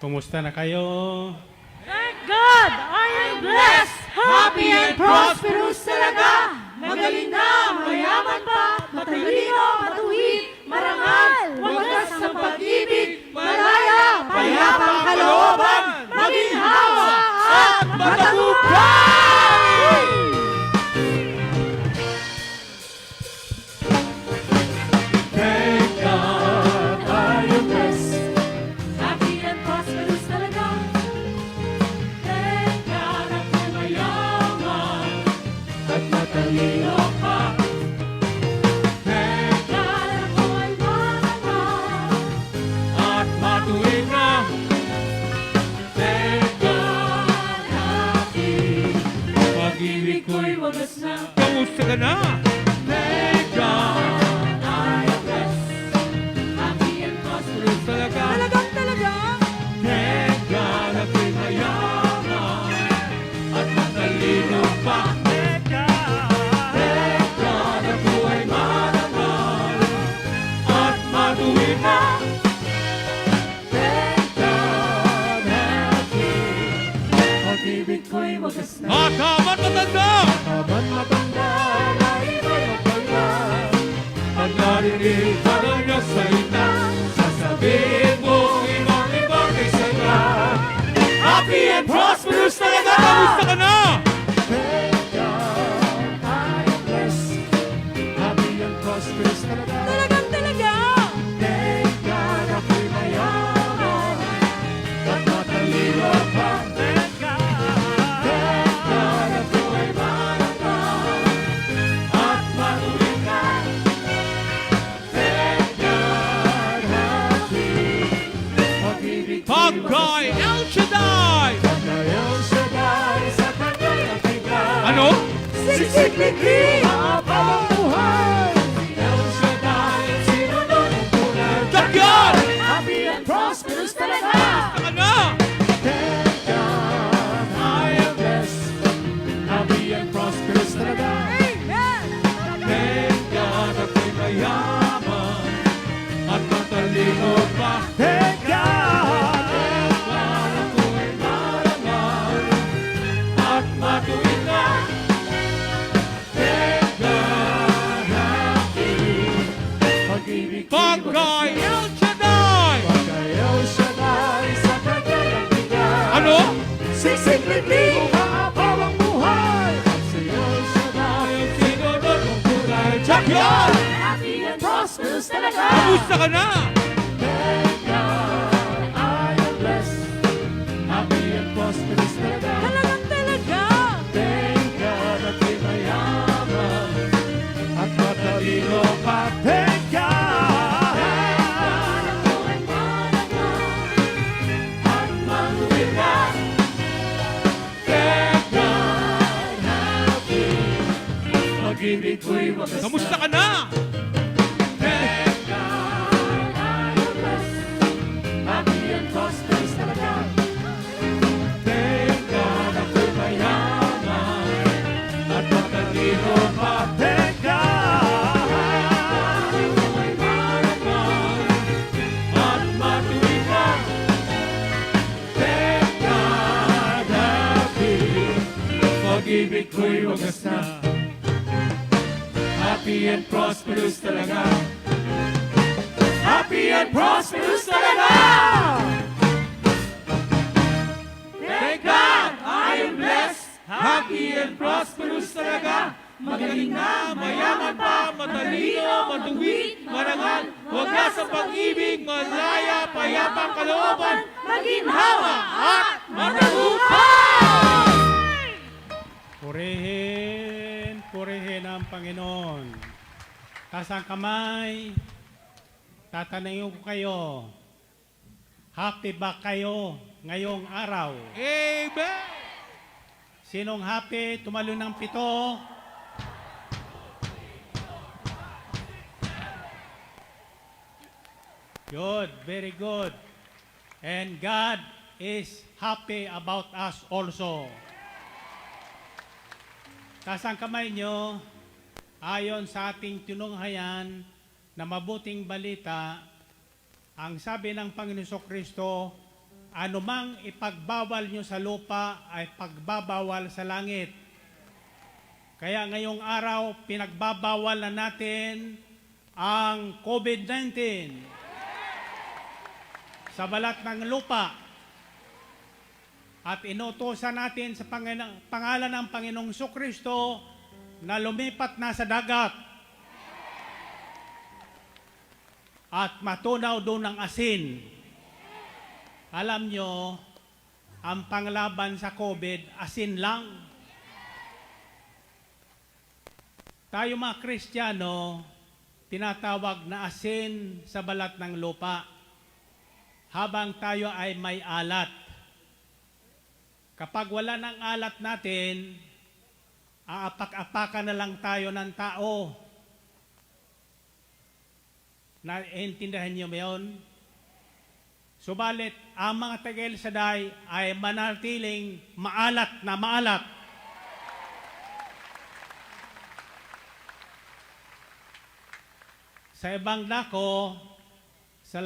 Kumusta na kayo? Thank God! I am blessed! Happy and prosperous talaga! Magaling na, mayaman pa, matalino, matuwid, marangal, wagas sa pag-ibig, malaya, payapang kalooban, maginhawa at matagumpay! Thank God I am blessed. Happy and prosperous talaga. Thank God ako'y mayaman At matalino pa. Thank God ako'y marangal. at matuwid na. Thank God happy. Pag-ibig ko'y wagas na. kamusta ka na? Thank God I am blessed. Happy and prosperous Talaga. talaga. Thank God ako'y mayaman at matalino pa. Thank God ako'y marangal at matuwid na. Thank God happy. Pag-ibig ko'y wagas na. Makaman matanda! Makaman matanda na iba'y magpala. Pag narinig ka ng Diyos salita, sasabihin mo ibang kaysa na. Happy and prosperous talaga! Kamusta ka na? Thank God I am blessed. Happy and prosperous talaga. Talaga. Thank God ako'y mayaman at matalino pa. Thank God ako'y marangal at matuwid na. Thank God happy. Pag-ibig ko'y Pagkay El Shaddai! Pagkay El Shaddai sa kanya'y nagbigay. Ano? Sisiklikli! Habang ang buhay, si El Shaddai, sinunod ang tunay. Takyan! Happy and prosperous talaga. Taka na! Thank God I am blessed. Happy and prosperous talaga. Amen! Thank God ako'y mayaman at matalino pa. Thank God! Thank God ako'y marangal at matuwid na. Thank God happy. Pag-ibig ko'y Pagkay wagas na. El Shaddai! Pagkay El Shaddai sa kanya'y nagbigay. Ano? Sisiklikli habang ang buhay. At si El Shaddai ang sinunod ng tunay. Takyan! Happy and prosperous talaga. Kamusta ka na? Thank God I am blessed. Happy and prosperous talaga. Talaga. Thank God ako'y mayaman at matalino pa. Thank God. Ako'y marangal at matuwid na. Thank God happy. Pag-ibig ko'y wagas na. Kamusta ka na? Thank God I am blessed. Happy and prosperous talaga. Thank God ako'y mayaman at matalino pa. Thank God ako'y marangal at matuwid na. Thank God happy. Pag-ibig ko'y wagas na. Happy and prosperous talaga. Happy and prosperous talaga. Thank God I am blessed. Happy and prosperous talaga. Magaling na, mayaman pa, matalino, matuwid, marangal, wagas sa pag-ibig, malaya, payapang kalooban, maginhawa at matagumpay! Purihin ang Panginoon. Taas ang kamay. Tatanungin ko kayo. Happy ba kayo ngayong araw? Amen! Sinong happy? Tumalo ng 7. Good, very good. And God is happy about us also. Taas ang kamay nyo, ayon sa ating tinunghayan na mabuting balita, ang sabi ng Panginoon Kristo, anumang ipagbawal nyo sa lupa ay pagbabawal sa langit. Kaya ngayong araw, pinagbabawal na natin ang COVID-19 sa balat ng lupa. At inutusan natin sa pangalan ng Panginoong Jesucristo na lumipat na sa dagat at matunaw doon ng asin. Alam nyo, ang panglaban sa COVID, asin lang. Tayo mga Kristiyano, tinatawag na asin sa balat ng lupa habang tayo ay may alat. Kapag wala ng alat natin, aapak-apakan na lang tayo ng tao. Naintindihan niyo ba yun? Subalit, ang mga taga-El Shaddai ay manatiling maalat na maalat. Sa ibang dako, sa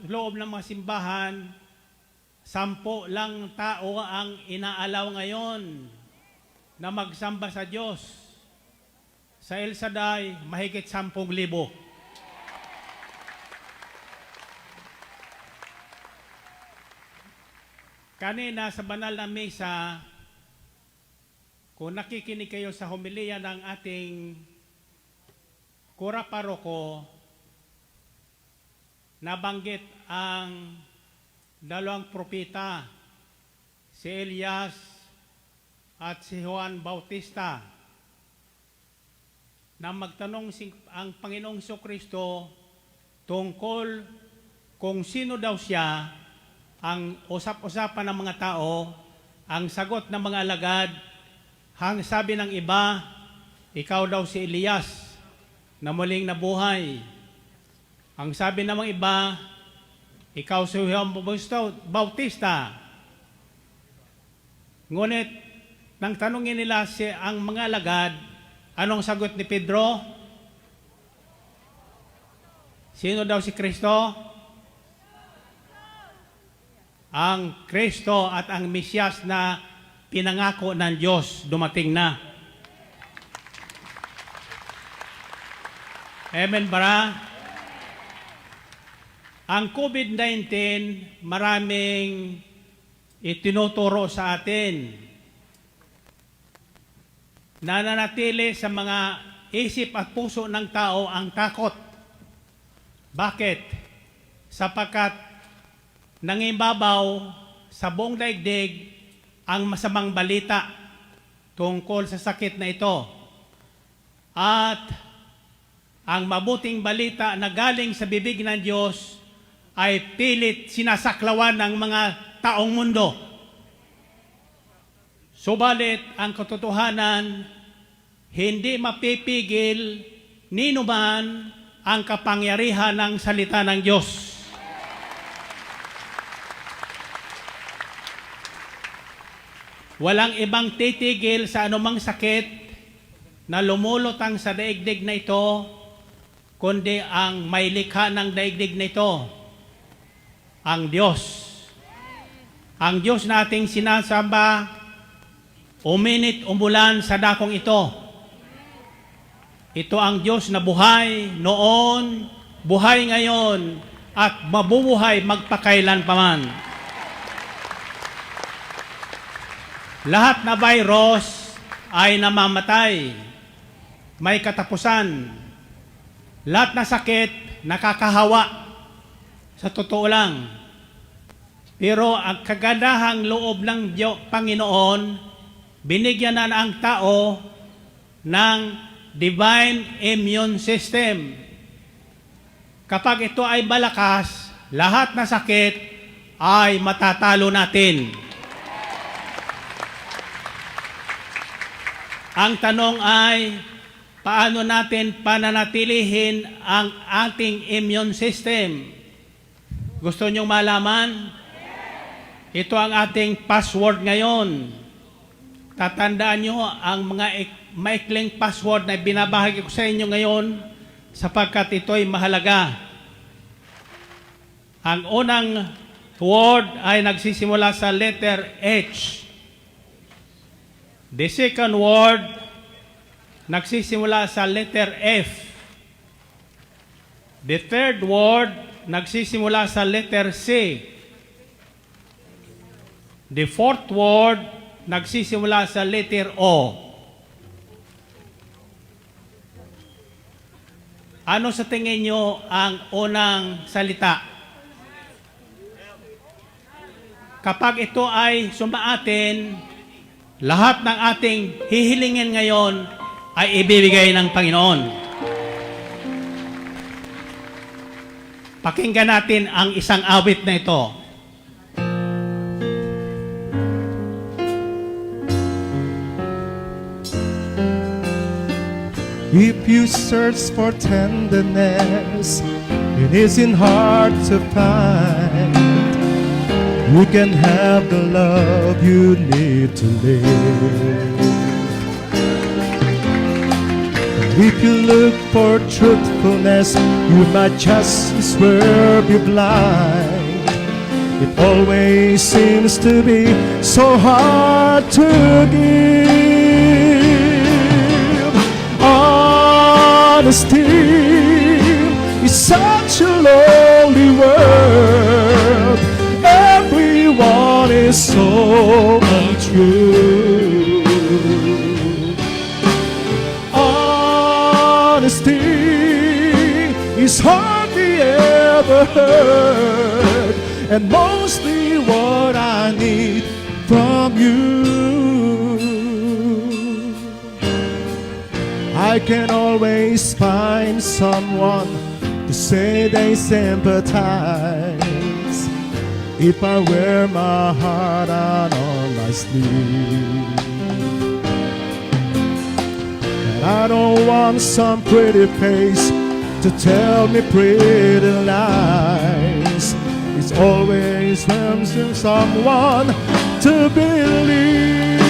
loob ng mga simbahan, 10 lang tao ang inaalaw ngayon na magsamba sa Diyos. Sa El Shaddai, mahigit 10,000. Kanina sa banal na mesa, kung nakikinig kayo sa homilya ng ating kura paroko, nabanggit ang 2 propeta, si Elias at si Juan Bautista, na magtanong ang Panginoong Jesucristo tungkol kung sino daw siya. Ang usap-usapan ng mga tao, ang sagot ng mga alagad, sabi ng iba, ikaw daw si Elias na muling nabuhay. Ang sabi ng mga iba, ikaw si Juan Bautista. Ngunit, nang tanungin nila ang mga alagad, anong sagot ni Pedro? Sino daw si Kristo? Ang Kristo at ang Mesyas na pinangako ng Diyos dumating na. Amen ba? Ang COVID-19 maraming itinuturo sa atin. Nananatili sa mga isip at puso ng tao ang takot. Bakit? Sapagkat nangibabaw sa buong daigdig ang masamang balita tungkol sa sakit na ito. At ang mabuting balita na galing sa bibig ng Diyos ay pilit sinasaklawan ng mga taong mundo. Subalit ang katotohanan, hindi mapipigil ninuman ang kapangyarihan ng salita ng Diyos. Walang ibang titigil sa anumang sakit na lumulutang sa daigdig na ito, kundi ang may likha ng daigdig na ito, ang Diyos. Ang Diyos nating sinasamba, uminit umulan sa dakong ito. Ito ang Diyos na buhay noon, buhay ngayon, at mabubuhay magpakailan paman. Lahat na virus ay namamatay, may katapusan. Lahat na sakit nakakahawa, sa totoo lang. Pero ang kagandahang loob ng Panginoon, binigyan na ang tao ng divine immune system. Kapag ito ay malakas, lahat na sakit ay matatalo natin. Ang tanong ay, paano natin pananatilihin ang ating immune system? Gusto niyong malaman? Ito ang ating password ngayon. Tatandaan niyo ang mga maikling password na binabahagi ko sa inyo ngayon sapagkat ito ay mahalaga. Ang unang word ay nagsisimula sa letter H. The second word nagsisimula sa letter F. The third word nagsisimula sa letter C. The fourth word nagsisimula sa letter O. Ano sa tingin nyo ang unang salita? Kapag ito ay sumaatin, lahat ng ating hihilingin ngayon ay ibibigay ng Panginoon. Pakinggan natin ang isang awit na ito. If you search for tenderness, it isn't hard to find. You can have the love you need to live. If you look for truthfulness, you might just as well be blind. It always seems to be so hard to give. Honesty is such a lonely world. Everyone is so untrue. Honesty is hardly ever heard, and mostly what I need from you. I can always find someone to say they sympathize if I wear my heart out on my sleeve. I don't want some pretty face to tell me pretty lies. It's always wanting someone to believe.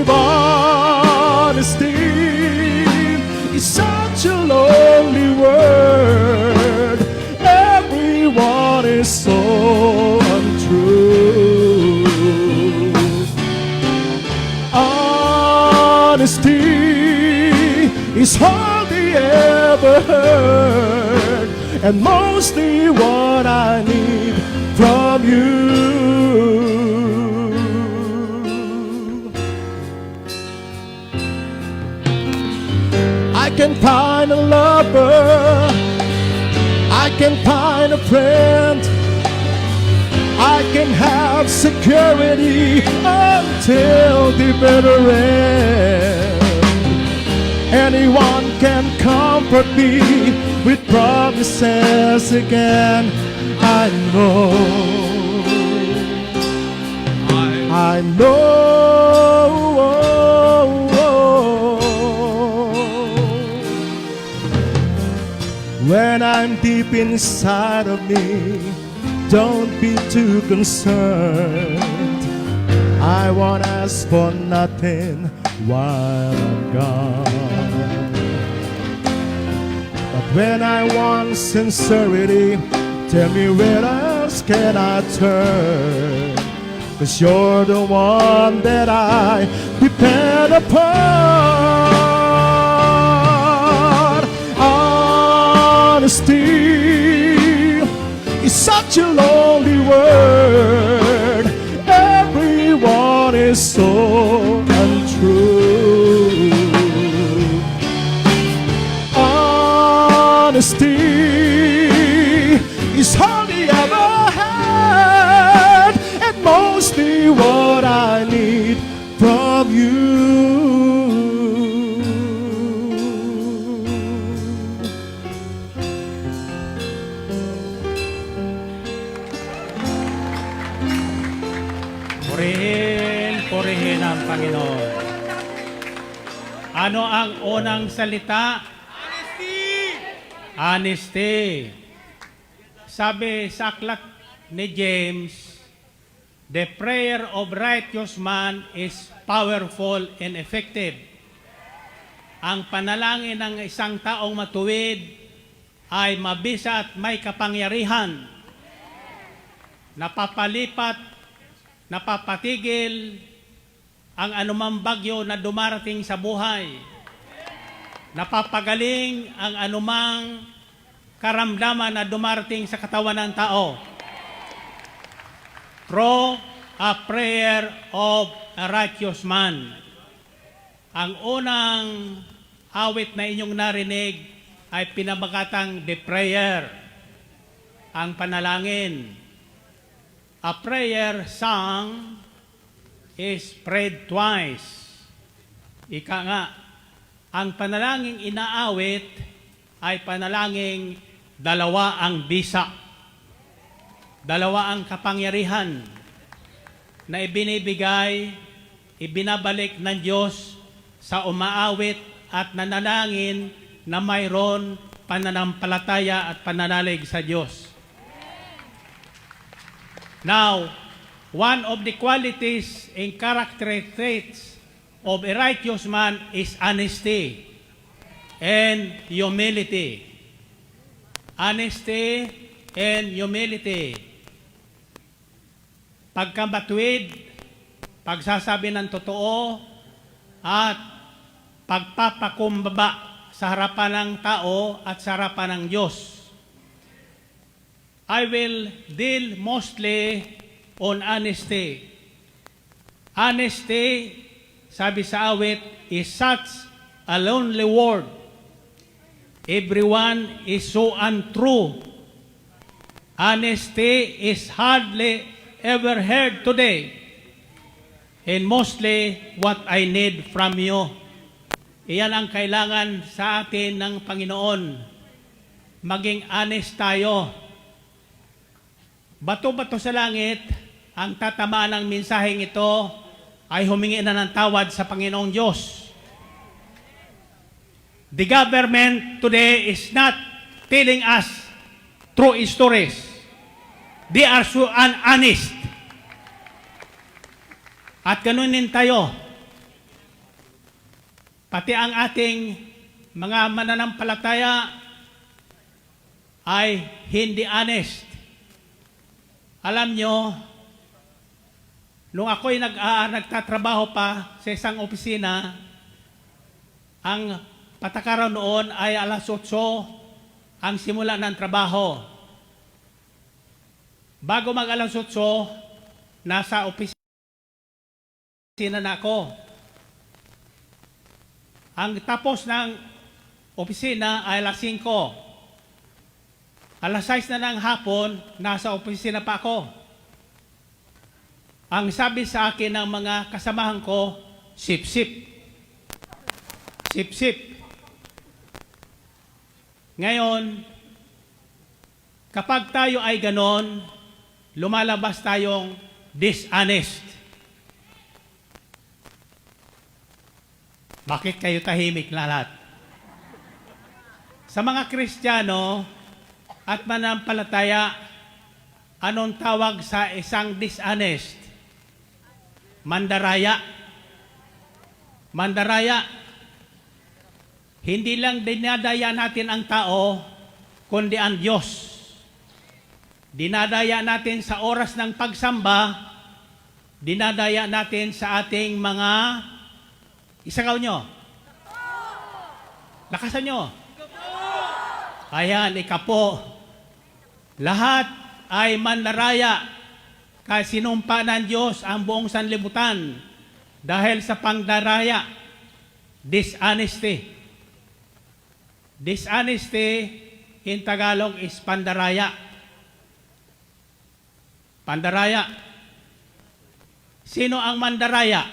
Honesty is such a lonely word. Everyone is so untrue. Honesty is hardly ever heard, and mostly what I need from you. I can find a lover, I can find a friend, I can have security until the bitter end. Anyone can comfort me with promises again. I know, I know. When I'm deep inside of me, don't be too concerned. I won't ask for nothing while I'm gone. But when I want sincerity, tell me where else can I turn? 'Cause you're the one that I depend upon. Honesty is such a lonely word. Everyone is so untrue. Honesty is hardly ever had, and mostly what I need from you. Purihin ang Panginoon. Ano ang unang salita? Honesty. Sabi sa aklat ni James, the prayer of righteous man is powerful and effective. Ang panalangin ng isang taong matuwid ay mabisa at may kapangyarihan. napapalipat, napapatigil ang anumang bagyo na dumarating sa buhay. Napapagaling ang anumang karamdaman na dumarating sa katawan ng tao. Through a prayer of a righteous man. Ang unang awit na inyong narinig ay pinamakatang the prayer, ang panalangin. A prayer sung is prayed twice. Ika nga, ang panalangin inaawit ay panalangin dalawa ang bisa. Dalawa ang kapangyarihan na ibinibigay, ibinabalik ng Diyos sa umaawit at nanalangin na mayroon pananampalataya at pananalig sa Diyos. Now, one of the qualities and character traits of a righteous man is honesty and humility. Honesty and humility. Pagkamatuwid, pagsasabi ng totoo, at pagpapakumbaba sa harapan ng tao at sa harapan ng Diyos. I will deal mostly on honesty. Honesty, sabi sa awit, is such a lonely word. Everyone is so untrue. Honesty is hardly ever heard today. And mostly what I need from you. Iyan ang kailangan sa atin ng Panginoon. Maging honest tayo. Bato-bato sa langit, ang tatamaan ng mensaheng ito ay humingi na ng tawad sa Panginoong Diyos. The government today is not telling us true stories. They are so honest. At ganun din tayo. Pati ang ating mga mananampalataya ay hindi honest. Alam nyo, nung ako'y nagtatrabaho pa sa isang opisina, ang patakaran noon ay alas 8 ang simula ng trabaho. Bago mag alas 8, nasa opisina na ako. Ang tapos ng opisina ay alas 5. Alas 6 na ng hapon, nasa opisina pa ako. Ang sabi sa akin ng mga kasamahan ko, sip-sip. Sip-sip. Ngayon, kapag tayo ay ganon, lumalabas tayong dishonest. Bakit kayo tahimik na lahat? Sa mga Kristiyano at manampalataya, anong tawag sa isang dishonest? Mandaraya. Mandaraya. Hindi lang dinadaya natin ang tao, kundi ang Diyos. Dinadaya natin sa oras ng pagsamba, dinadaya natin sa ating mga isagaw nyo. Lakasan nyo. Ayan, ikapo. Lahat ay mandaraya. Kasi sinumpa ng Diyos ang buong sanlibutan dahil sa pangdaraya. Dishonesty. Dishonesty in Tagalog is pandaraya. Pandaraya. Sino ang mandaraya?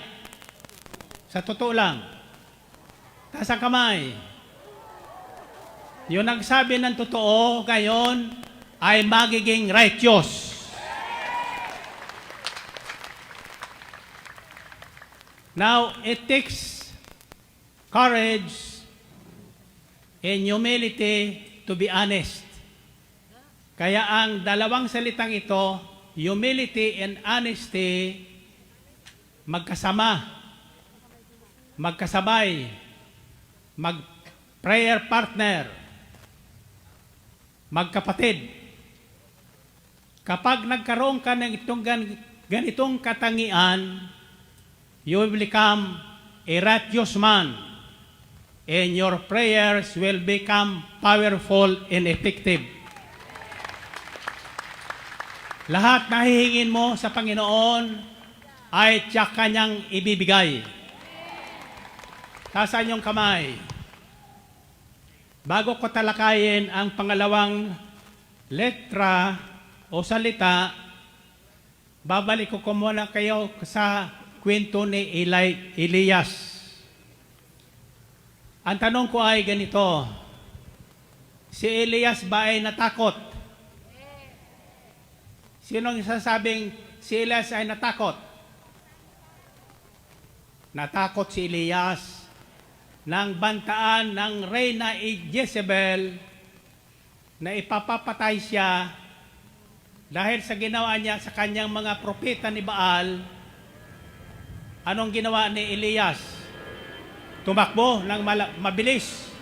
Sa totoo lang. Taas ang kamay. Yung nagsabi ng totoo ngayon ay magiging righteous. Now, it takes courage and humility to be honest. Kaya ang dalawang salitang ito, humility and honesty, magkasama, magkasabay, mag-prayer partner, magkapatid. Kapag nagkaroon ka ng ganitong katangian, you will become a righteous man, and your prayers will become powerful and effective. Lahat na hihingin mo sa Panginoon ay tiyak kanyang ibibigay. Taas ang iyong kamay. Bago ko talakayin ang pangalawang letra o salita, babalik ko muna kayo sa kwento ni Elias. Ang tanong ko ay ganito, si Elias ba ay natakot? Sinong sasabing si Elias ay natakot? Natakot si Elias ng bantaan ng Reyna Jezebel na ipapapatay siya dahil sa ginawa niya sa kanyang mga propeta ni Baal. Anong ginawa ni Elias? Tumakbo ng mabilis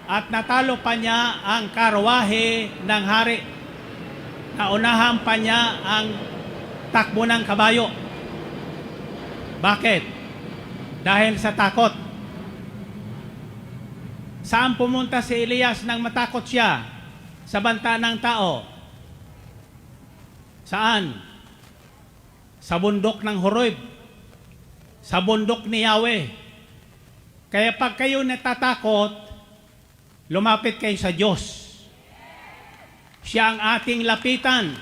at natalo pa niya ang karwahe ng hari. Naunahan pa niya ang takbo ng kabayo. Bakit? Dahil sa takot. Saan pumunta si Elias nang matakot siya? Sa banta ng tao. Saan? Sa bundok ng Horeb. Sa bundok ni Yahweh. Kaya pag kayo natatakot, lumapit kayo sa Diyos. Siya ang ating lapitan.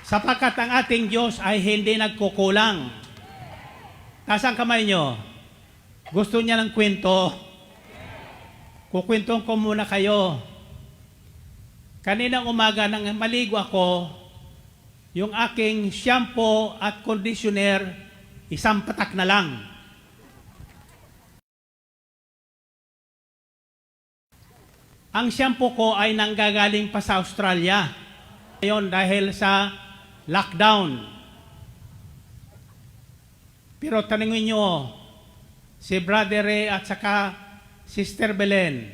Sapagkat ang ating Diyos ay hindi nagkukulang. Taas ang kamay nyo. Gusto niya ng kwento? Kukwentong ko muna kayo. Kaninang umaga nang maligo ako, yung aking shampoo at conditioner, isang patak na lang. Ang shampoo ko ay nanggagaling pa sa Australia. Ngayon dahil sa lockdown. Pero tanungin nyo, si Brother Ray at saka Sister Belen,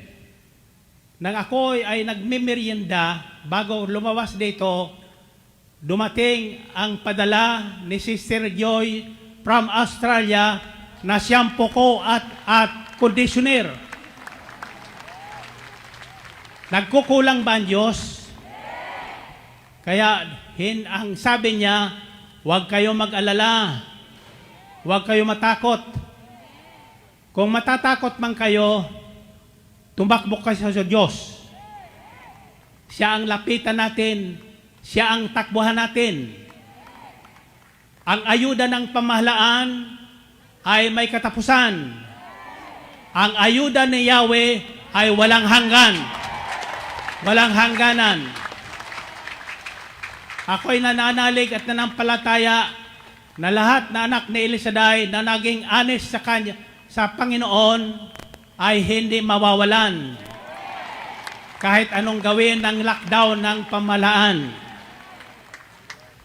nang ako ay nagmimerienda bago lumawas dito, dumating ang padala ni Sister Joy from Australia na shampoo ko at conditioner. Nagkukulang ba ang Diyos? Kaya ang sabi niya, huwag kayo mag-alala, huwag kayo matakot. Kung matatakot man kayo, tumakbo kayo sa Diyos. Siya ang lapitan natin, siya ang takbuhan natin. Ang ayuda ng pamahalaan ay may katapusan. Ang ayuda ni Yahweh ay walang hanggan. Walang hangganan. Ako'y nananalig at nanampalataya na lahat na anak ni Elisaday na naging honest sa kanya, sa Panginoon ay hindi mawawalan. Kahit anong gawin ng lockdown ng pamahalaan.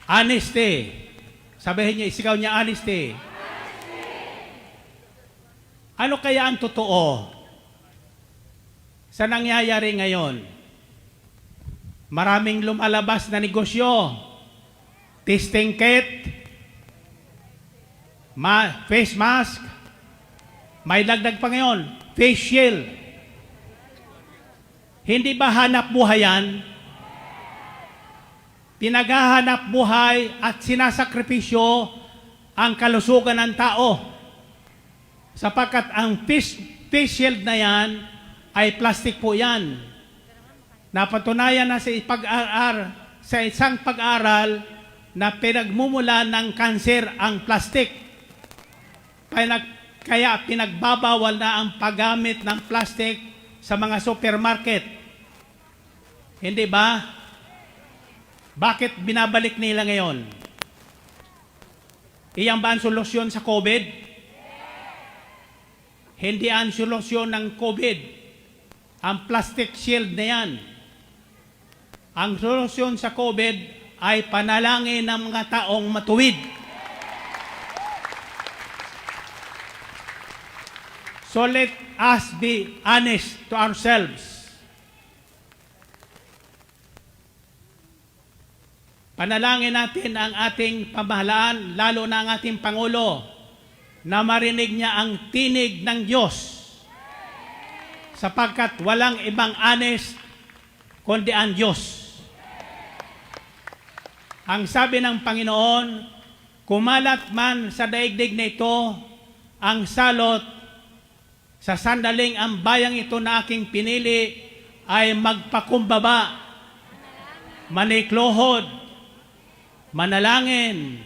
Honesty. Sabihin niya, isigaw niya honesty. Ano kaya ang totoo sa nangyayari ngayon? Maraming lumalabas na negosyo. Testing kit, face mask, may dagdag pa ngayon, face shield. Hindi ba hanap buhay yan? Pinaghahanap buhay at sinasakripisyo ang kalusugan ng tao. Sapagkat ang face shield na yan ay plastic po yan. Napatunayan na sa isang pag-aaral na pinagmumula ng kanser ang plastic. Kaya pinagbabawal na ang paggamit ng plastic sa mga supermarket. Hindi ba? Bakit binabalik nila ngayon? Iyan ba ang solusyon sa COVID? Hindi ang solusyon ng COVID. Ang plastic shield na yan. Ang solusyon sa COVID ay panalangin ng mga taong matuwid. So let us be honest to ourselves. panalangin natin ang ating pamahalaan, lalo na ang ating Pangulo, na marinig niya ang tinig ng Diyos. Sapagkat walang ibang honest kundi ang Diyos. Ang sabi ng Panginoon, kumalat man sa daigdig na ito ang salot, sa sandaling ang bayang ito na aking pinili ay magpakumbaba, maniklohod, manalangin,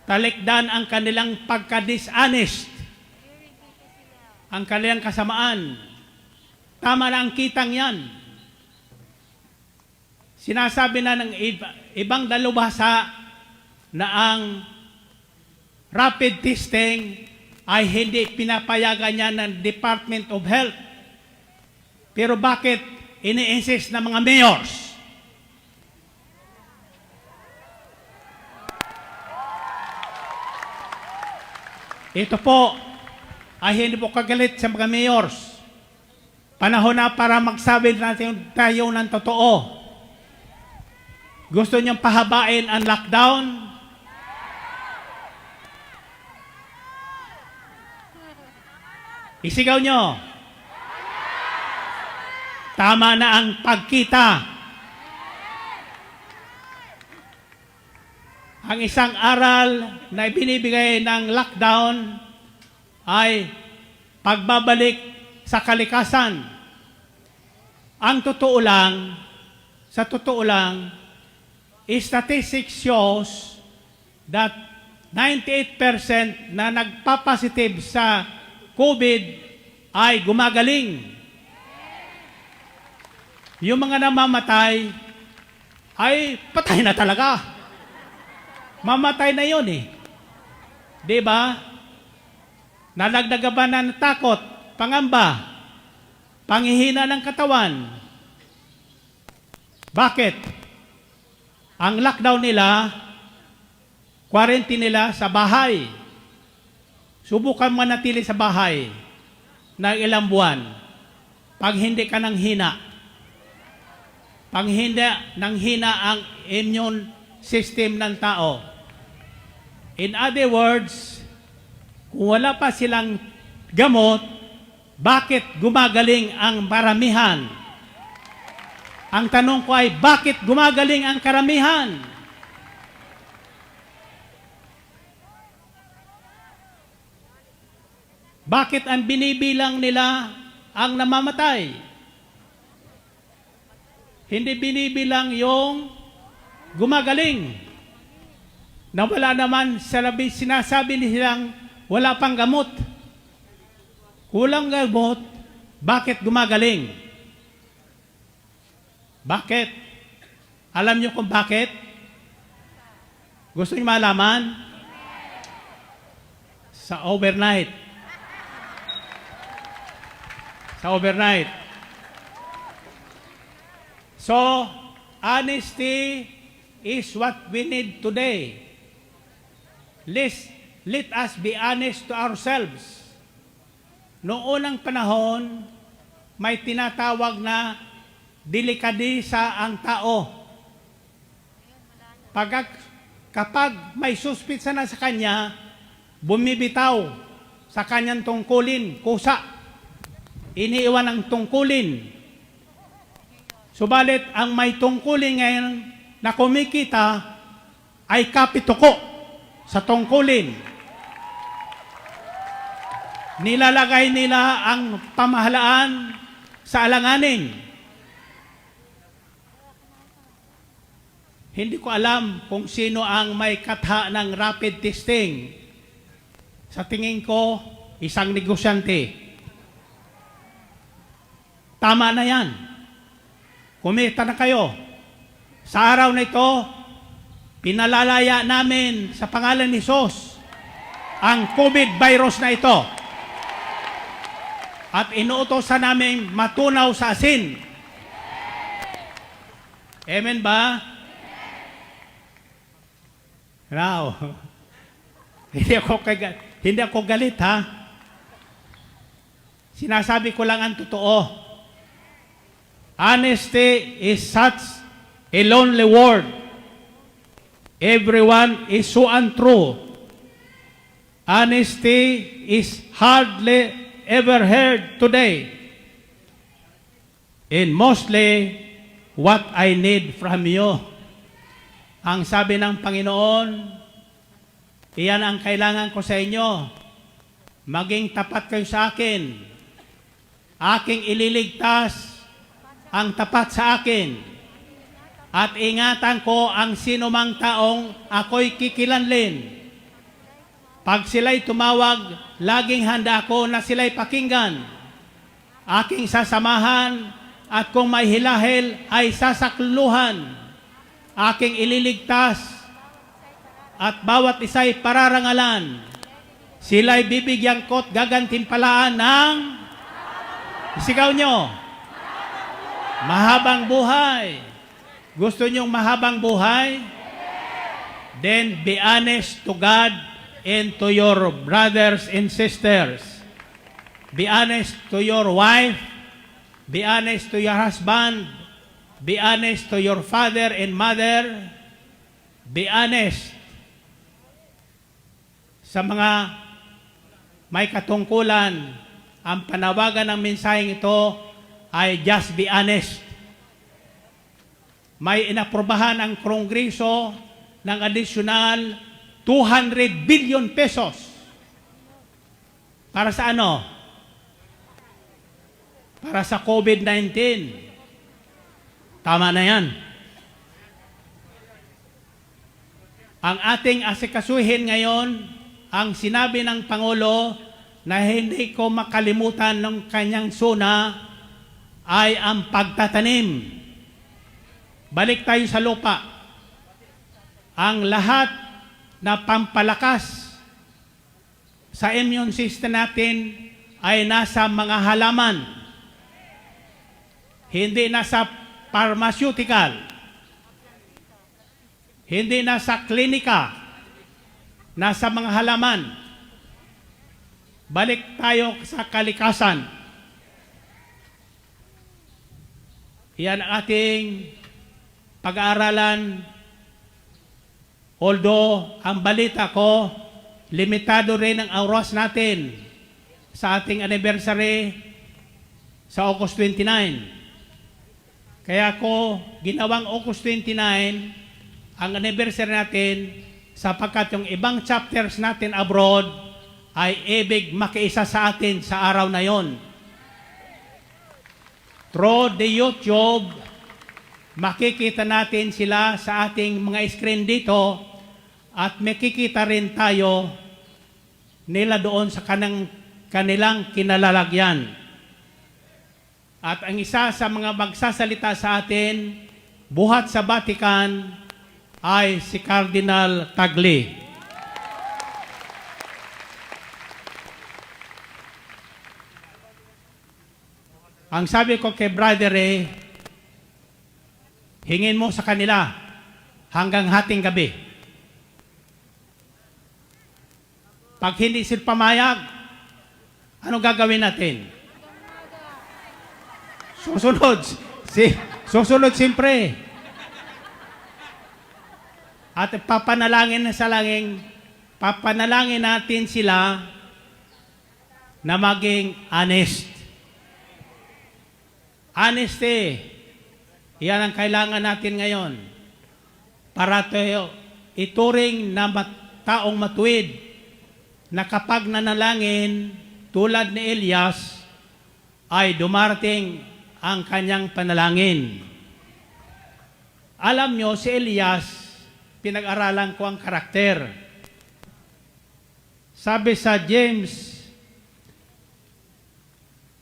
talikdan ang kanilang pagka-dishonest, ang kanilang kasamaan. Tama na ang kitang yan. Sinasabi na ng ibang dalubhasa na ang rapid testing ay hindi pinapayagan niya ng Department of Health. Pero bakit ini-insist ng mga mayors? Ito po ay hindi po kagalit sa mga mayors. Panahon na para magsabi natin tayo ng totoo. Gusto niyong pahabain ang lockdown? Isigaw nyo. Tama na ang pagkita. Ang isang aral na ibinibigay ng lockdown ay pagbabalik sa kalikasan. Ang totoo lang, sa totoo lang, statistics shows that 98% na nagpapositive sa COVID ay gumagaling. Yung mga namamatay ay patay na talaga. Mamatay na yun eh. Diba? Nalagdaga ba na ng takot, pangamba, panghihina ng katawan? Bakit? Ang lockdown nila, quarantine nila sa bahay. Subukan manatili sa bahay ng ilang buwan. Pag hindi ka nang hina, pag hindi nang hina ang immune system ng tao. In other words, kung wala pa silang gamot, bakit gumagaling ang maramihan? Ang tanong ko ay, bakit gumagaling ang karamihan? Bakit ang binibilang nila ang namamatay? Hindi binibilang yung gumagaling. Na wala naman, sinasabi nilang wala pang gamot. Kulang gamot, bakit gumagaling? Bakit? Alam niyo kung bakit? Gusto niyo malaman? Sa overnight. Sa overnight. So, honesty is what we need today. Let us be honest to ourselves. Noong unang panahon, may tinatawag na delikadesa ang tao. Kapag may suspitsa na sa kanya, bumibitaw sa kanyang tungkulin, kusa. Iniiwan ang tungkulin. Subalit, ang may tungkulin ngayon na kumikita ay kapituko sa tungkulin. Nilalagay nila ang pamahalaan sa alanganin. Hindi ko alam kung sino ang may katha ng rapid testing. Sa tingin ko, isang negosyante. Tama na yan. Kumita na kayo. Sa araw na ito, pinalalaya namin sa pangalan ni Jesus ang COVID virus na ito. At inuutosan namin matunaw sa asin. Amen ba? Now, hindi ako galit ha. Sinasabi ko lang ang totoo. Honesty is such a lonely word. everyone is so untrue. Honesty is hardly ever heard today. And mostly, what I need from you. Ang sabi ng Panginoon, iyan ang kailangan ko sa inyo. Maging tapat kayo sa akin. Aking ililigtas ang tapat sa akin. At ingatan ko ang sinumang taong ako'y kikilanlin. Pag sila'y tumawag, laging handa ako na sila'y pakinggan. Aking sasamahan at kung may hilahil ay sasakluhan. Aking ililigtas at bawat isa'y pararangalan. Sila'y bibigyan ko't gagantimpalaan ng sigaw nyo. Mahabang buhay. Gusto nyong mahabang buhay? Then be honest to God and to your brothers and sisters. Be honest to your wife. Be honest to your husband. Be honest to your father and mother. Be honest sa mga may katungkulan. Ang panawagan ng mensaheng ito ay just be honest. May inaprobahan ang Kongreso ng adisyonal 200 billion pesos. Para sa ano? Para sa COVID-19. Tama na yan. Ang ating asikasuhin ngayon, ang sinabi ng Pangulo na hindi ko makalimutan ng kanyang suna ay ang pagtatanim. Balik tayo sa lupa. Ang lahat na pampalakas sa immune system natin ay nasa mga halaman. Hindi nasa pharmaceutical. Hindi nasa klinika. Nasa mga halaman. Balik tayo sa kalikasan. Yan ang ating pag-aaralan. Although, ang balita ko, limitado rin ang oras natin sa ating anniversary sa August 29. Kaya ko ginawang August 29 ang anniversary natin sapagkat yung ibang chapters natin abroad ay ibig makiisa sa atin sa araw na yon. Through the YouTube, makikita natin sila sa ating mga screen dito at makikita rin tayo nila doon sa kanilang kinalalagyan. At ang isa sa mga magsasalita sa atin, buhat sa Vatican, ay si Cardinal Tagle. Ang sabi ko kay Brother hingin mo sa kanila hanggang hating gabi. Pag hindi sila pamayag, anong gagawin natin? Susunod siyempre. At papanalangin natin sila na maging honest. Honesty. Yan ang kailangan natin ngayon. Para tayo ituring na taong matuwid na kapag nanalangin tulad ni Elias ay dumarating ang kanyang panalangin. Alam nyo, si Elias, pinag-aralan ko ang karakter. Sabi sa James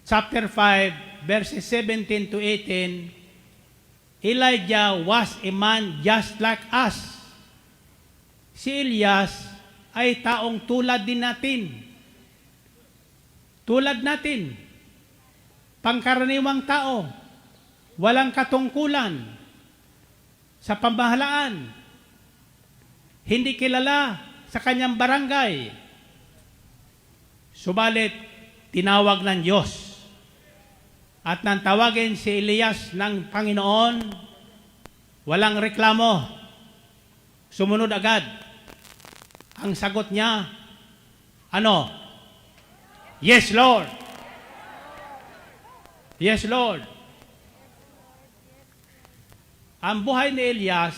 chapter 5 verses 17 to 18, Elijah was a man just like us. Si Elias ay taong tulad din natin. Tulad natin. Pangkaraniwang tao. Walang katungkulan sa pamahalaan. Hindi kilala sa kanyang barangay. Subalit, tinawag ng Diyos. At nang tawagin si Elias ng Panginoon, walang reklamo. Sumunod agad. Ang sagot niya, ano? Yes, Lord. Yes, Lord. Ang buhay ni Elias,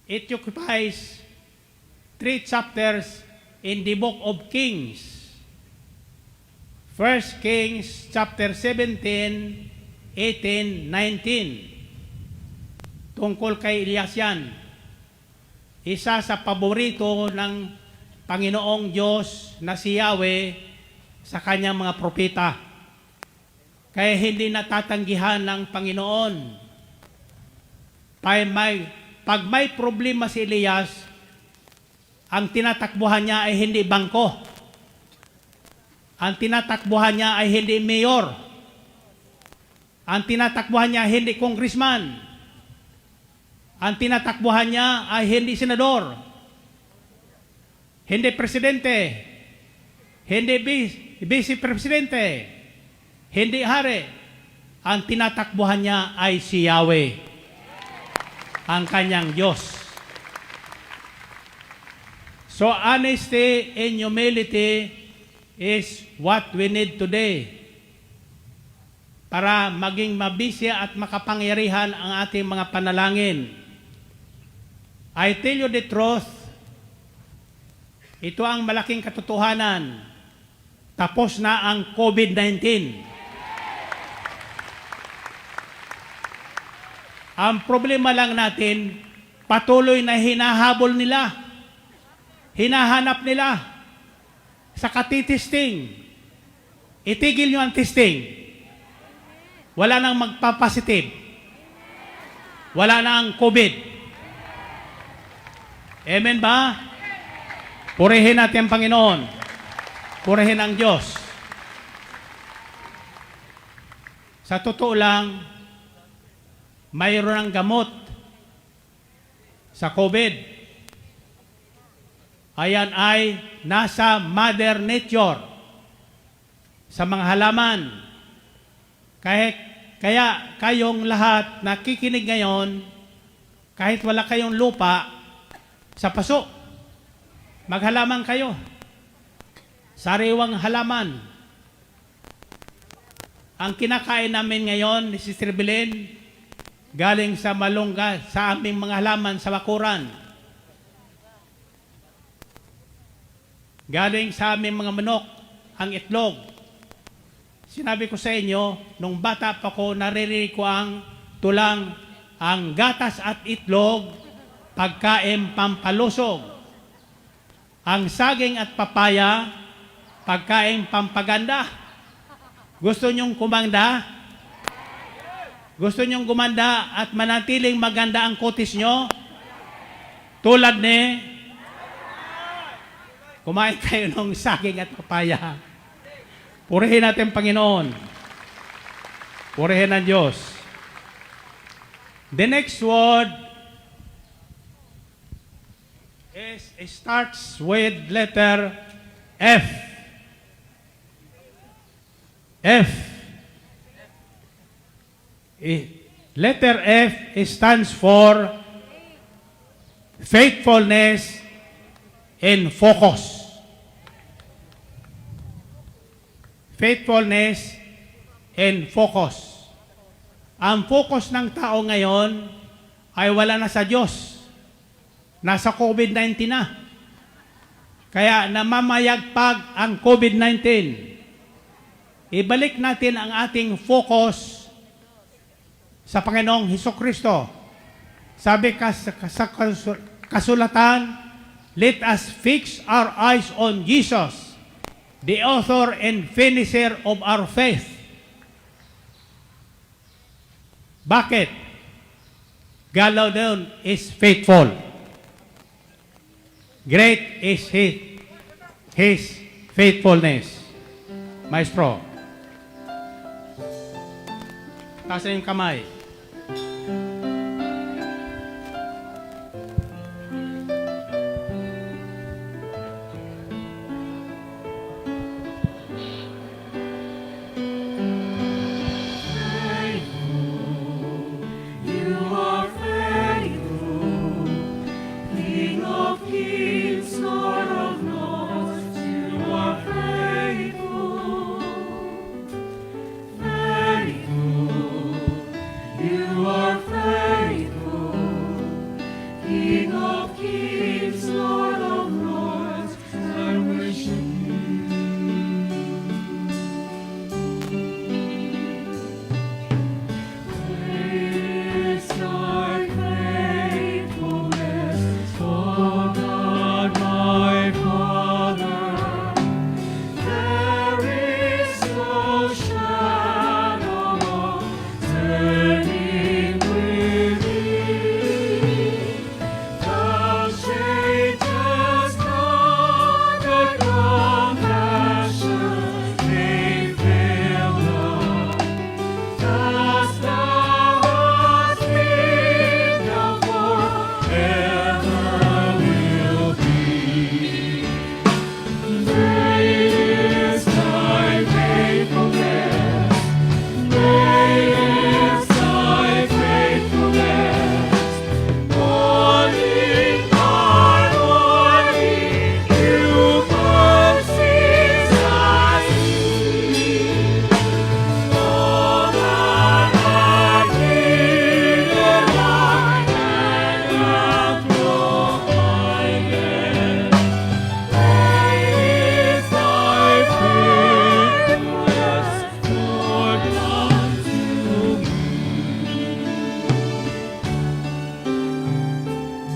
it occupies 3 chapters in the book of Kings. 1 Kings chapter 17, 18, 19. Tungkol kay Elias yan. Isa sa paborito ng Panginoong Diyos na si Yahweh sa kanyang mga propeta. Kaya hindi natatanggihan ng Panginoon. Pag may problema si Elias, ang tinatakbuhan niya ay hindi bangko. Ang tinatakbuhan niya ay hindi mayor. Ang tinatakbuhan niya ay hindi congressman. Ang tinatakbuhan niya ay hindi senador. Hindi presidente. Hindi vice-presidente. Hindi hari. Ang tinatakbuhan niya ay si Yahweh, ang kanyang Diyos. So honesty and humility is what we need today para maging mabisya at makapangyarihan ang ating mga panalangin. I tell you the truth, ito ang malaking katotohanan. Tapos na ang COVID-19. Ang problema lang natin, patuloy na hinahabol nila. Hinahanap nila sa katitesting. Itigil nyo ang testing. Wala nang magpapositive. Wala na ang COVID. Amen ba? Purihin natin ang Panginoon. Purihin ang Diyos. Sa totoo lang, mayroon ng gamot sa COVID. Ayan ay nasa Mother Nature, sa mga halaman. Kaya kayong lahat nakikinig ngayon, kahit wala kayong lupa, sa paso, maghalaman kayo. Sariwang halaman. Ang kinakain namin ngayon, ni Sister Belen, galing sa malungga, sa aming mga halaman sa bakuran. Galing sa aming mga manok, ang itlog. Sinabi ko sa inyo, nung bata pa ko, naririnig ko ang tulang, ang gatas at itlog, pagkain pampalusog. Ang saging at papaya, pagkain pampaganda. Gusto nyong kumanda? Gusto nyong gumanda at manatiling maganda ang kutis nyo? Tulad ni, kumain kayo ng saging at papaya. Purihin natin Panginoon. Purihin ang Diyos. The next word starts with letter F. F. Letter F stands for faithfulness and focus. Faithfulness and focus. Ang focus ng tao ngayon ay wala na sa Diyos. Nasa COVID-19 na. Kaya namamayagpag ang COVID-19. Ibalik natin ang ating focus sa Panginoong Hesukristo. Sabi sa kasulatan, let us fix our eyes on Jesus, the author and finisher of our faith. Bakit? God alone is faithful. Great is His faithfulness. Maestro, taas na yung kamay. You are faithful.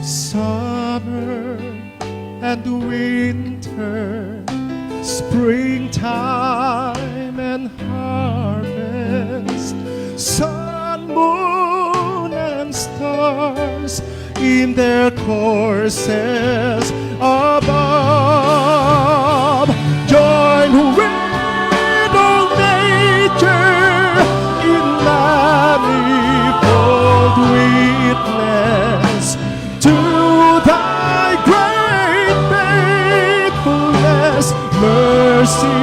summer and winter, springtime and harvest, sun, moon, and stars in their courses above. Join with all nature in manifold witness to thy great faithfulness, mercy,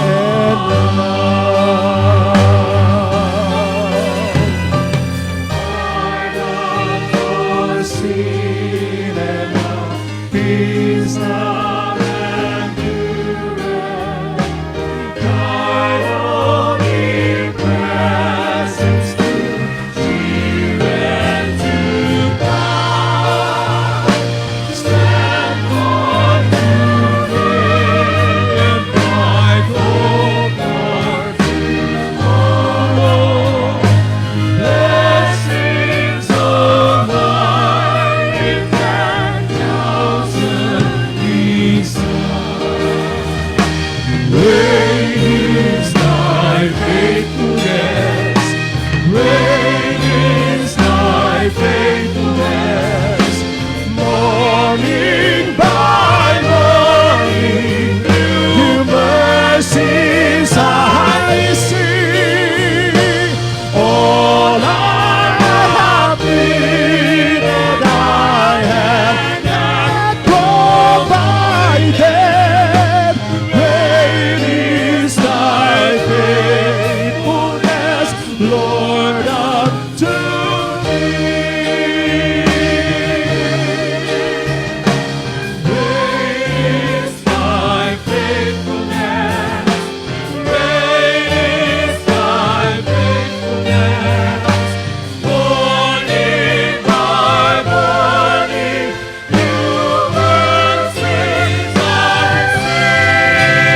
and love. Pardon for sin and love, peace, love, and endurance, guide in presence to cheer and to guide. Stand forth today and bright hope for tomorrow. Blessings of thine in 10,000 beside. Great is thy faithfulness, great is thy faithfulness. Morning by morning, new mercies I see. All I have needed, thy hand hath provided. Great is thy faithfulness, Lord, unto me. Great is thy faithfulness, great is thy faithfulness. Morning by morning, new mercies I see.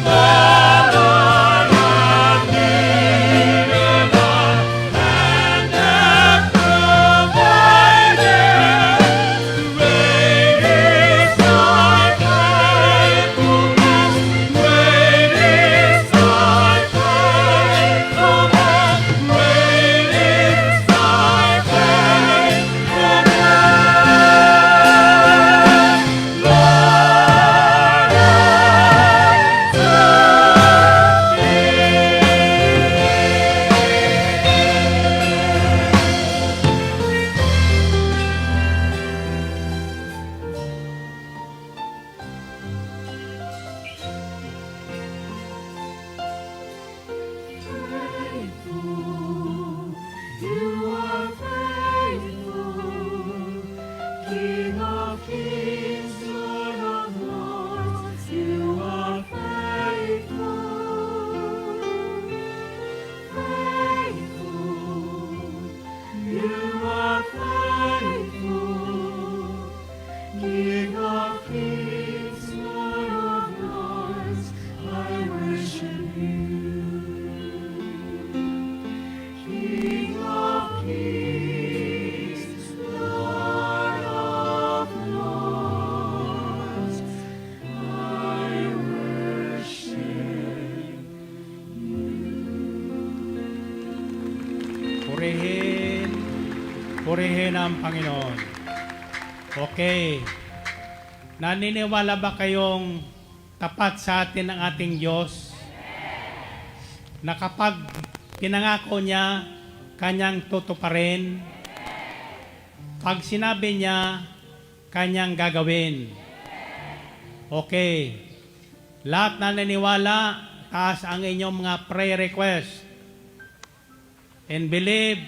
All I have needed, thy hand hath provided. Great is thy faithfulness, great is thy faithfulness, great is thy faithfulness, You are faithful, King of kings, Lord of lords. You are faithful, faithful. You are faithful, King of kings, Lord of lords. I worship you. King of kings, Lord of lords, I worship. Purihin, purihin ang Panginoon. Okay. Naniniwala ba kayong tapat sa atin ang ating Diyos? Na kapag pinangako niya, kanyang tutuparin. Pag sinabi niya, kanyang gagawin. Okay. Lahat na naniniwala, taas ang inyong mga prayer request. And believe,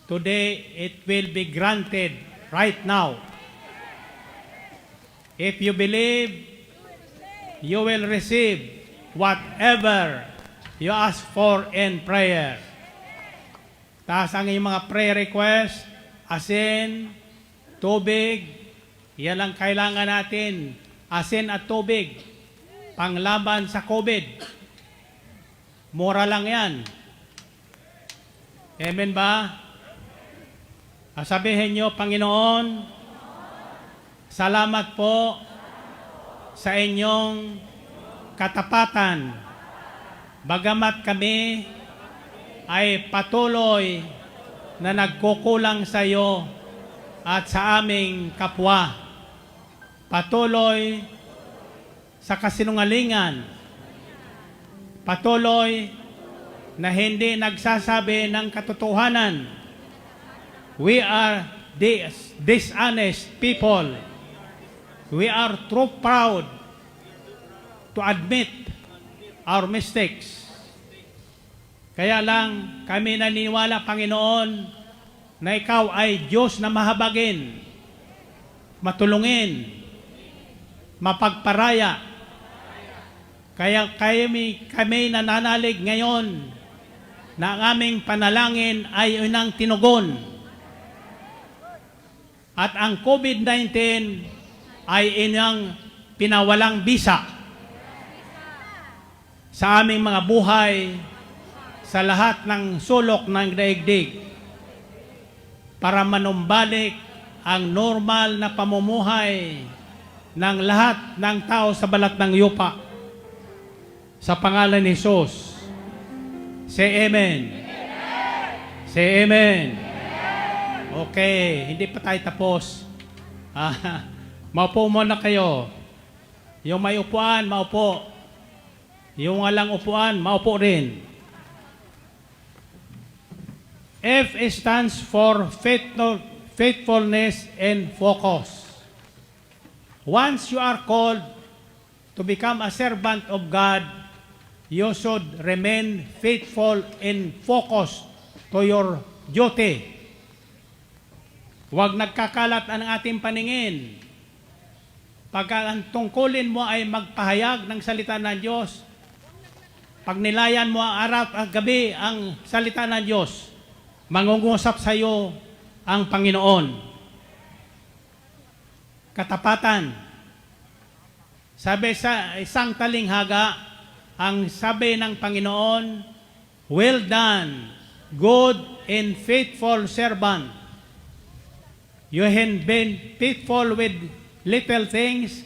today it will be granted right now. If you believe, you will receive whatever you ask for in prayer. Taas ang inyong mga prayer request, asin, tubig, yan ang kailangan natin. Asin at tubig, panglaban sa COVID. Mura lang yan. Amen ba? Sabihin nyo, Panginoon, salamat po sa inyong katapatan. Bagamat kami ay patuloy na nagkukulang sa iyo at sa aming kapwa. Patuloy sa kasinungalingan. Patuloy na hindi nagsasabi ng katotohanan. We are dishonest people. We are too proud to admit our mistakes. Kaya lang kami naniniwala, Panginoon, na ikaw ay Diyos na mahabagin, matulungin, mapagparaya. Kaya kami nananalig ngayon na ang aming panalangin ay unang tinugon. At ang COVID-19 ay inyong pinawalang bisa sa aming mga buhay, sa lahat ng sulok ng daigdig, para manumbalik ang normal na pamumuhay ng lahat ng tao sa balat ng yupa. Sa pangalan ni Jesus, say Amen. Say Amen. Okay, hindi pa tayo tapos. Maupo muna kayo. Yung may upuan, maupo. Yung walang upuan, maupo rin. F stands for faithfulness and focus. Once you are called to become a servant of God, you should remain faithful and focused to your duty. Huwag nagkakalat ang ating paningin. Pagka ang tungkulin mo ay magpahayag ng salita ng Diyos, pag nilayan mo ang araw at gabi ang salita ng Diyos, mangungusap sa iyo ang Panginoon. Katapatan. Sabi sa isang talinghaga, ang sabi ng Panginoon, well done, good and faithful servant. You have been faithful with little things,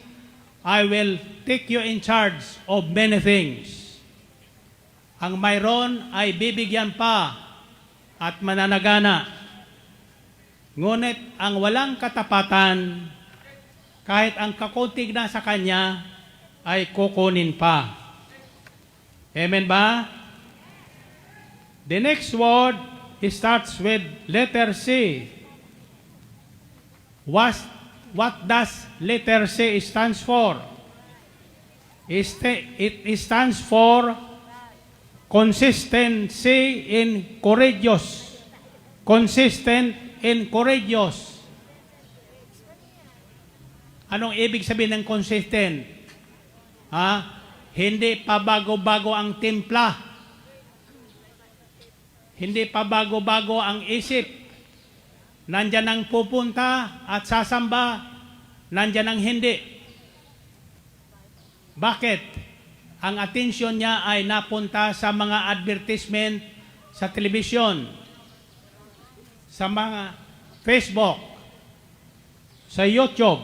I will take you in charge of many things. Ang mayroon ay bibigyan pa at mananagana. Ngunit ang walang katapatan, kahit ang kakunting na sa kanya, ay kukunin pa. Amen ba? The next word, it starts with letter C. What does letter C stands for? It stands for consistency in courageous. Consistent and courageous. Anong ibig sabihin ng consistent? Hindi pa bago-bago ang timpla. Hindi pa bago-bago ang isip. Nandyan ang pupunta at sasamba, nandyan ang hindi. Bakit? Ang atensyon niya ay napunta sa mga advertisement sa telebisyon, sa mga Facebook, sa YouTube.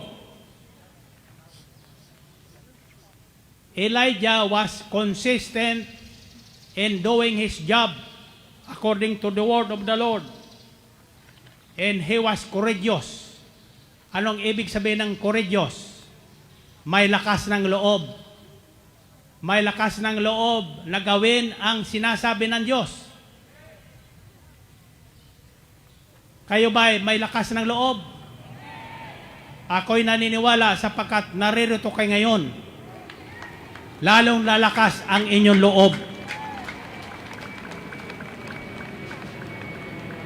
Elijah was consistent in doing his job according to the word of the Lord. And he was courageous. Anong ibig sabihin ng courageous? May lakas ng loob. May lakas ng loob na gawin ang sinasabi ng Diyos. Kayo ba may lakas ng loob? Ako'y naniniwala sapagkat naririto kayo ngayon. Lalong lalakas ang inyong loob.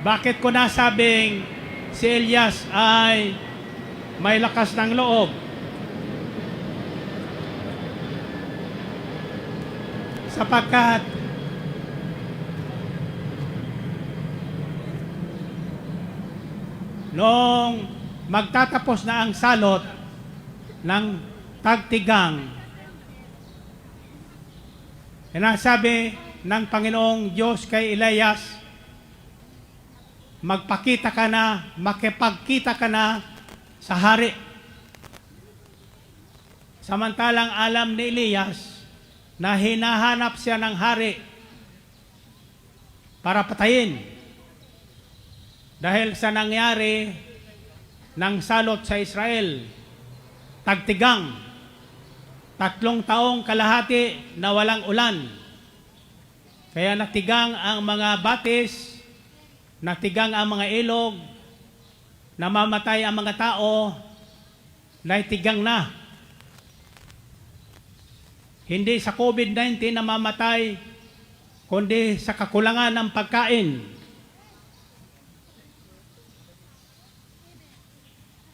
Bakit ko nasabing si Elias ay may lakas ng loob? Sapagkat noong magtatapos na ang salot ng tagtigang, sinasabi ng Panginoong Diyos kay Elias, magpakita ka na, makipagkita ka na sa hari. Samantalang alam ni Elias na hinahanap siya ng hari para patayin. Dahil sa nangyari ng salot sa Israel, tagtigang, 3 taong kalahati na walang ulan. Kaya natigang ang mga batis, natigang ang mga ilog, namamatay ang mga tao, naitigang na. Hindi sa COVID-19 namamatay, kundi sa kakulangan ng pagkain.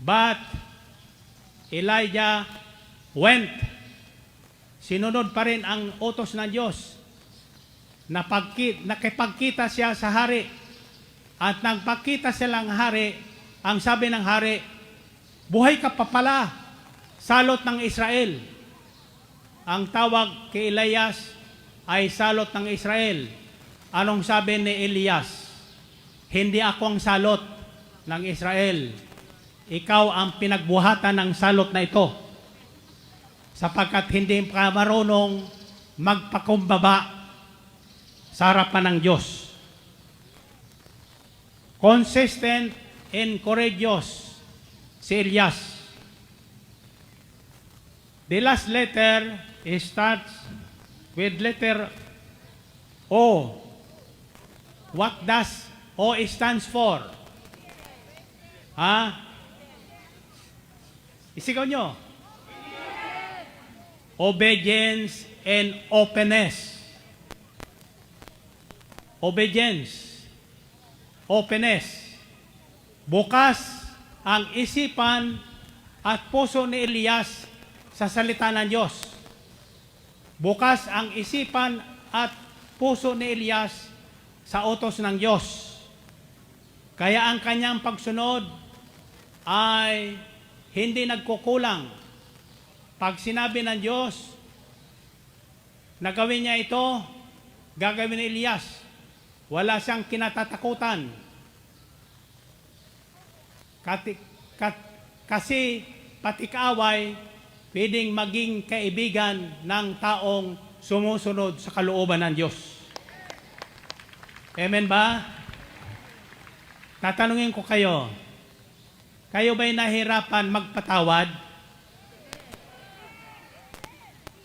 But Elijah went. Sinunod pa rin ang utos ng Diyos. Nakipagkita siya sa hari. At nagpakita silang hari, ang sabi ng hari, buhay ka pa pala, salot ng Israel. Ang tawag kay Elias ay salot ng Israel. Anong sabi ni Elias? Hindi ako ang salot ng Israel. Ikaw ang pinagbuhatan ng salot na ito. Sapagkat hindi ka marunong magpakumbaba sa harapan ng Diyos. Consistent and courageous si Elias. The last letter starts with letter O. What does O stands for? Isigaw nyo. Obedience and openness. Obedience. Openness. Bukas ang isipan at puso ni Elias sa salita ng Diyos. Bukas ang isipan at puso ni Elias sa utos ng Diyos. Kaya ang kanyang pagsunod ay hindi nagkukulang. Pag sinabi ng Diyos na gawin niya ito, gagawin ni Elias. Wala siyang kinatatakutan. Kasi pati kaaway, pwedeng maging kaibigan ng taong sumusunod sa kalooban ng Diyos. Amen ba? Tatanungin ko kayo, kayo ba'y nahirapan magpatawad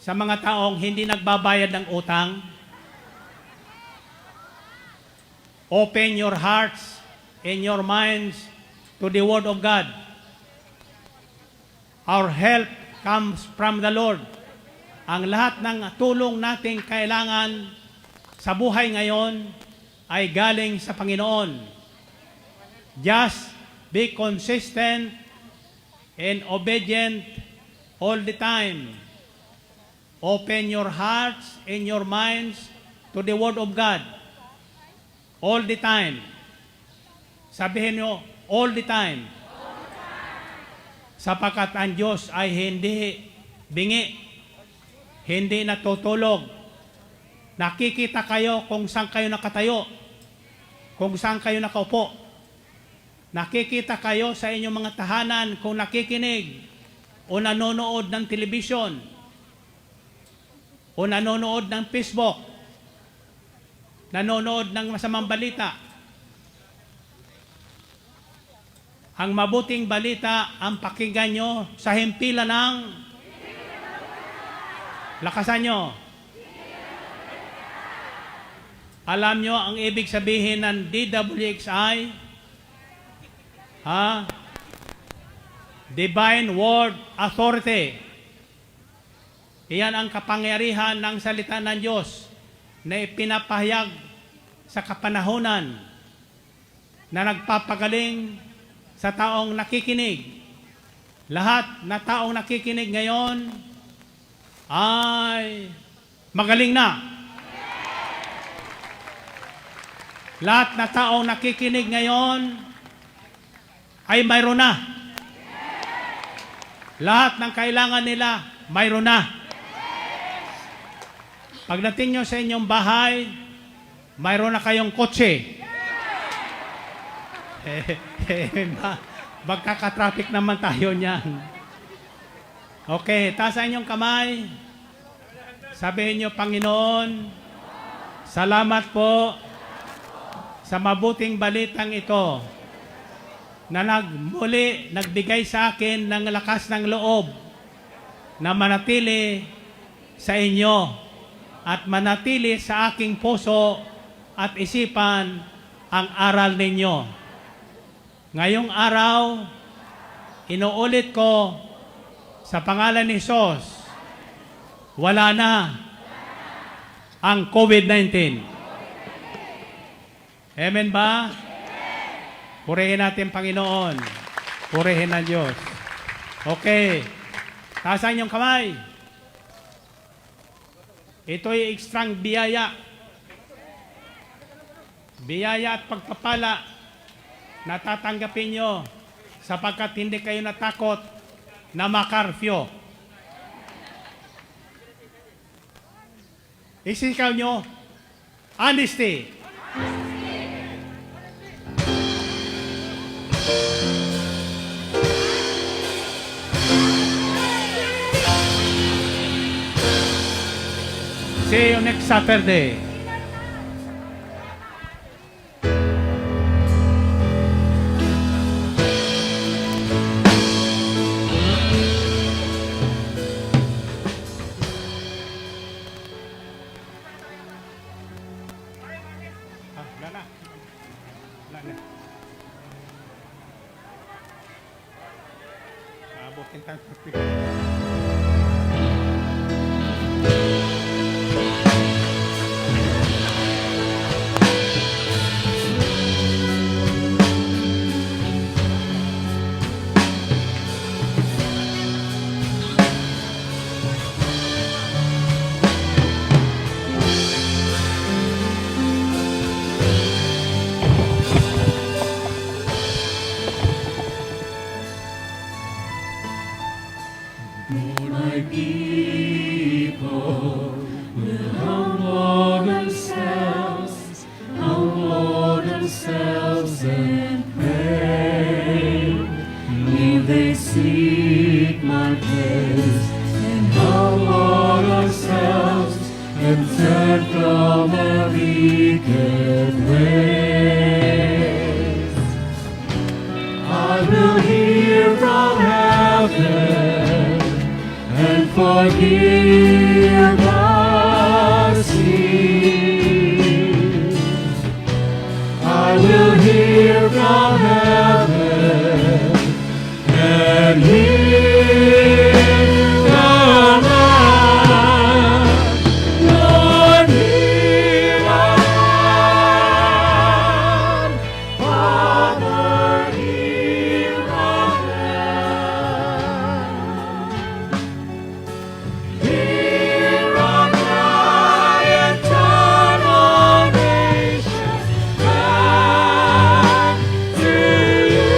sa mga taong hindi nagbabayad ng utang? Open your hearts and your minds to the Word of God. Our help comes from the Lord. Ang lahat ng tulong nating kailangan sa buhay ngayon ay galing sa Panginoon. Just be consistent and obedient all the time. Open your hearts and your minds to the Word of God. All the time. Sabihin nyo, all the time. Sapagkat ang Diyos ay hindi bingi, hindi natutulog. Nakikita kayo kung saan kayo nakatayo, kung saan kayo nakaupo. Nakikita kayo sa inyong mga tahanan kung nakikinig o nanonood ng telebisyon o nanonood ng Facebook, nanonood ng masamang balita. Ang mabuting balita ang pakinggan nyo sa himpilan ng lakasan nyo. Alam nyo ang ibig sabihin ng DWXI? Divine Word Authority. Iyan ang kapangyarihan ng salita ng Diyos na ipinapahayag sa kapanahunan na nagpapagaling sa taong nakikinig. Lahat na taong nakikinig ngayon ay magaling na. Lahat na taong nakikinig ngayon ay mayroon na. Lahat ng kailangan nila, mayroon na. Pagdating nyo sa inyong bahay, mayroon na kayong kotse. Magkaka-traffic naman tayo niyan. Okay, tasan yung kamay. Sabihin niyo, Panginoon, salamat po sa mabuting balitang ito na nagbigay sa akin ng lakas ng loob na manatili sa inyo at manatili sa aking puso at isipan ang aral ninyo. Ngayong araw, inuulit ko sa pangalan ni Jesus, wala na ang COVID-19. Amen ba? Purihin natin Panginoon. Purihin ang Diyos. Okay. Taasan yung kamay. Ito'y ekstrang biyaya. Biyaya at pagpapala na tatanggapin nyo sapagkat hindi kayo natakot na makarfyo. Isikaw nyo, honesty. See you next Saturday. Wala na. Abutin tayo sa speaker. My people will humble themselves and pray. If they seek my face and humble ourselves and turn from our wicked ways, I will hear from heaven and forgive our sins. I will hear from heaven and hear from earth. Lord, hear our Father, hear our hear our cry and turn our nation back to you.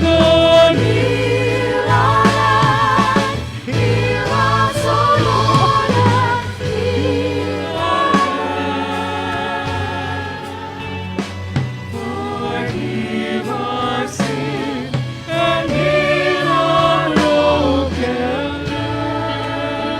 Lord, hear our land, hear us, O Lord, and hear our land. Forgive our sin and heal our broken land.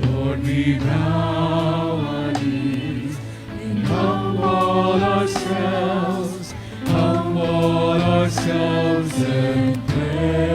Lord, we bow our knees and humble ourselves and pray.